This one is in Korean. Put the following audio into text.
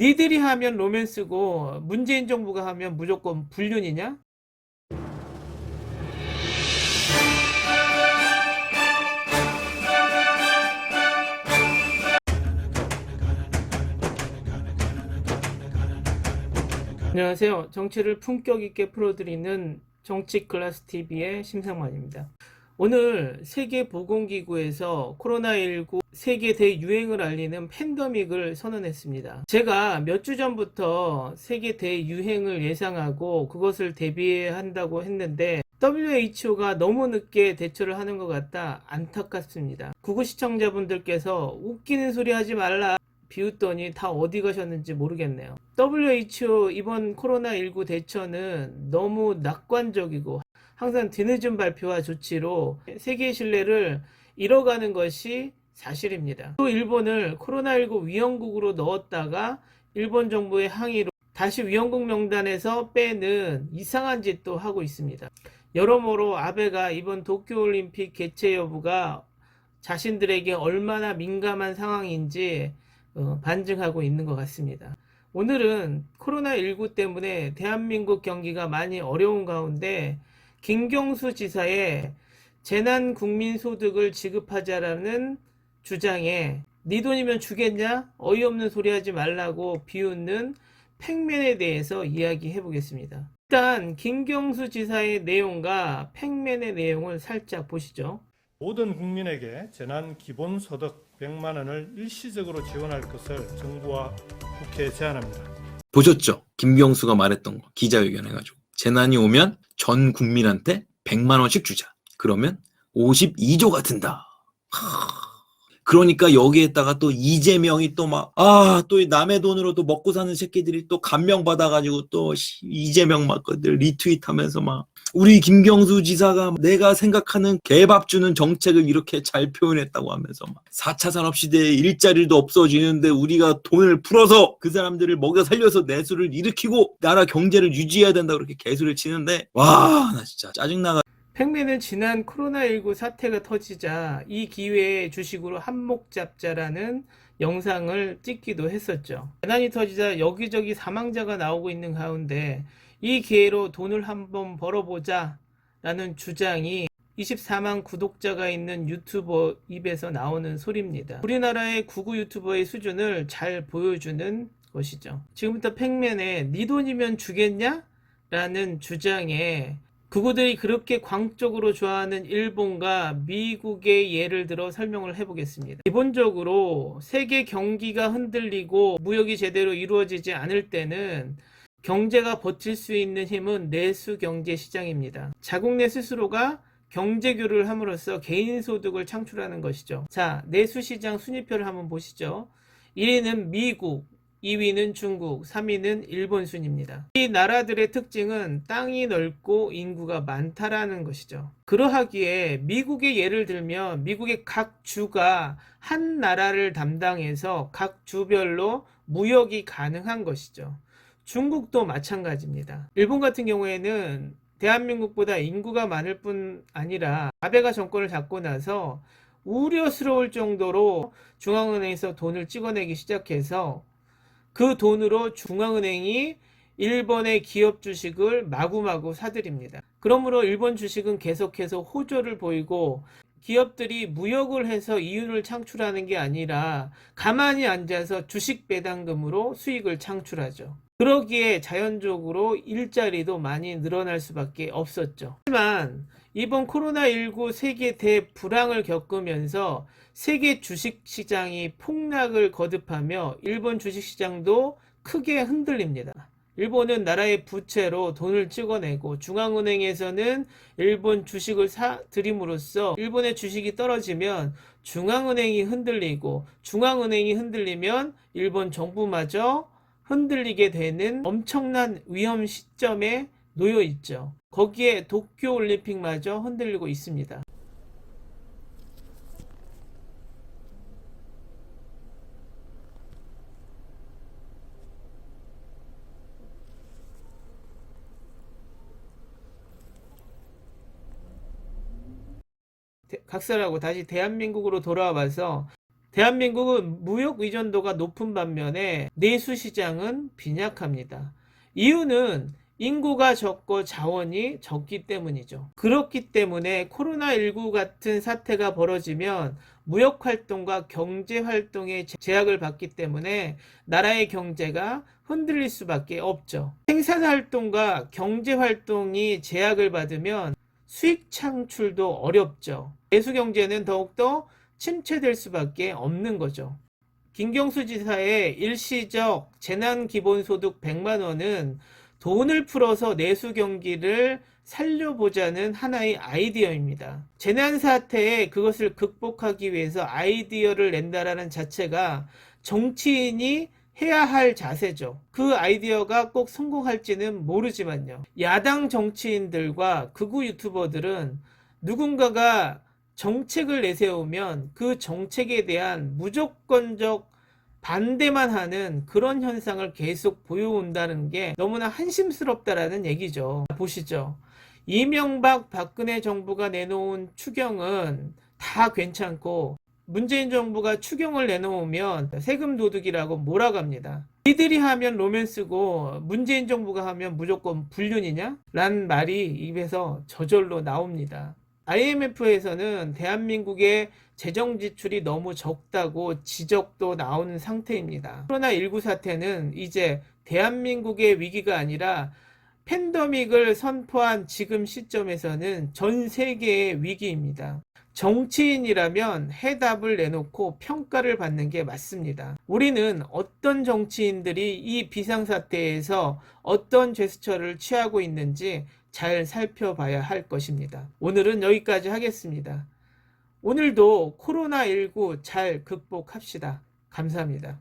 니들이 하면 로맨스고 문재인 정부가 하면 무조건 불륜이냐? 안녕하세요. 정치를 품격 있게 풀어드리는 정치 클래스 TV의 심상만입니다. 오늘 세계보건기구에서 코로나19 세계 대유행을 알리는 팬데믹을 선언했습니다. 제가 몇 주 전부터 세계 대유행을 예상하고 그것을 대비한다고 했는데 WHO가 너무 늦게 대처를 하는 것 같다 안타깝습니다. 구구 시청자분들께서 웃기는 소리 하지 말라 비웃더니 다 어디 가셨는지 모르겠네요. WHO 이번 코로나19 대처는 너무 낙관적이고 항상 뒤늦은 발표와 조치로 세계의 신뢰를 잃어가는 것이 사실입니다. 또 일본을 코로나19 위험국으로 넣었다가 일본 정부의 항의로 다시 위험국 명단에서 빼는 이상한 짓도 하고 있습니다. 여러모로 아베가 이번 도쿄올림픽 개최 여부가 자신들에게 얼마나 민감한 상황인지 반증하고 있는 것 같습니다. 오늘은 코로나19 때문에 대한민국 경기가 많이 어려운 가운데 김경수 지사의 재난국민소득을 지급하자라는 주장에 네 돈이면 주겠냐? 어이없는 소리 하지 말라고 비웃는 팩맨에 대해서 이야기해 보겠습니다. 일단 김경수 지사의 내용과 팩맨의 내용을 살짝 보시죠. 모든 국민에게 재난 기본소득 100만 원을 일시적으로 지원할 것을 정부와 국회에 제안합니다. 보셨죠? 김경수가 말했던 거 기자회견 해가지고 재난이 오면 전 국민한테 100만 원씩 주자. 그러면 52조가 든다. 그러니까 여기에다가 또 이재명이 또 막 또 남의 돈으로 또 먹고 사는 새끼들이 또 감명 받아가지고 또 이재명 막 리트윗하면서 막 우리 김경수 지사가 내가 생각하는 개밥 주는 정책을 이렇게 잘 표현했다고 하면서 막 4차 산업시대에 일자리도 없어지는데 우리가 돈을 풀어서 그 사람들을 먹여 살려서 내수를 일으키고 나라 경제를 유지해야 된다 그렇게 개수를 치는데 와 나 진짜 짜증나가. 팩맨은 지난 코로나19 사태가 터지자 이 기회에 주식으로 한몫 잡자라는 영상을 찍기도 했었죠. 재난이 터지자 여기저기 사망자가 나오고 있는 가운데 이 기회로 돈을 한번 벌어보자 라는 주장이 24만 구독자가 있는 유튜버 입에서 나오는 소리입니다. 우리나라의 구구 유튜버의 수준을 잘 보여주는 것이죠. 지금부터 팩맨의 네 돈이면 주겠냐? 라는 주장에 그구들이 그렇게 광적으로 좋아하는 일본과 미국의 예를 들어 설명을 해보겠습니다. 기본적으로 세계 경기가 흔들리고 무역이 제대로 이루어지지 않을 때는 경제가 버틸 수 있는 힘은 내수 경제 시장입니다. 자국 내 스스로가 경제교류를 함으로써 개인 소득을 창출하는 것이죠. 자, 내수 시장 순위표를 한번 보시죠. 1위는 미국, 2위는 중국, 3위는 일본 순입니다. 이 나라들의 특징은 땅이 넓고 인구가 많다라는 것이죠. 그러하기에 미국의 예를 들면 미국의 각 주가 한 나라를 담당해서 각 주별로 무역이 가능한 것이죠. 중국도 마찬가지입니다. 일본 같은 경우에는 대한민국보다 인구가 많을 뿐 아니라 아베가 정권을 잡고 나서 우려스러울 정도로 중앙은행에서 돈을 찍어내기 시작해서 그 돈으로 중앙은행이 일본의 기업 주식을 마구마구 사들입니다. 그러므로 일본 주식은 계속해서 호조를 보이고 기업들이 무역을 해서 이윤을 창출하는 게 아니라 가만히 앉아서 주식 배당금으로 수익을 창출하죠. 그러기에 자연적으로 일자리도 많이 늘어날 수밖에 없었죠. 하지만 이번 코로나19 세계 대불황을 겪으면서 세계 주식시장이 폭락을 거듭하며 일본 주식시장도 크게 흔들립니다. 일본은 나라의 부채로 돈을 찍어내고 중앙은행에서는 일본 주식을 사들임으로써 일본의 주식이 떨어지면 중앙은행이 흔들리고 중앙은행이 흔들리면 일본 정부마저 흔들리게 되는 엄청난 위험 시점에 놓여 있죠. 거기에 도쿄올림픽마저 흔들리고 있습니다. 각설하고 다시 대한민국으로 돌아와서 대한민국은 무역 의존도가 높은 반면에 내수 시장은 빈약합니다. 이유는 인구가 적고 자원이 적기 때문이죠. 그렇기 때문에 코로나19 같은 사태가 벌어지면 무역 활동과 경제 활동에 제약을 받기 때문에 나라의 경제가 흔들릴 수밖에 없죠. 생산 활동과 경제 활동이 제약을 받으면 수익 창출도 어렵죠. 내수 경제는 더욱더 침체될 수밖에 없는 거죠. 김경수 지사의 일시적 재난기본소득 100만 원은 돈을 풀어서 내수 경기를 살려보자는 하나의 아이디어입니다. 재난 사태에 그것을 극복하기 위해서 아이디어를 낸다라는 자체가 정치인이 해야 할 자세죠. 그 아이디어가 꼭 성공할지는 모르지만요. 야당 정치인들과 극우 유튜버들은 누군가가 정책을 내세우면 그 정책에 대한 무조건적 반대만 하는 그런 현상을 계속 보여온다는 게 너무나 한심스럽다라는 얘기죠. 보시죠. 이명박 박근혜 정부가 내놓은 추경은 다 괜찮고 문재인 정부가 추경을 내놓으면 세금 도둑이라고 몰아갑니다. 이들이 하면 로맨스고 문재인 정부가 하면 무조건 불륜이냐? 라는 말이 입에서 저절로 나옵니다. IMF에서는 대한민국의 재정 지출이 너무 적다고 지적도 나오는 상태입니다. 코로나19 사태는 이제 대한민국의 위기가 아니라 팬데믹을 선포한 지금 시점에서는 전 세계의 위기입니다. 정치인이라면 해답을 내놓고 평가를 받는 게 맞습니다. 우리는 어떤 정치인들이 이 비상사태에서 어떤 제스처를 취하고 있는지 잘 살펴봐야 할 것입니다. 오늘은 여기까지 하겠습니다. 오늘도 코로나19 잘 극복합시다. 감사합니다.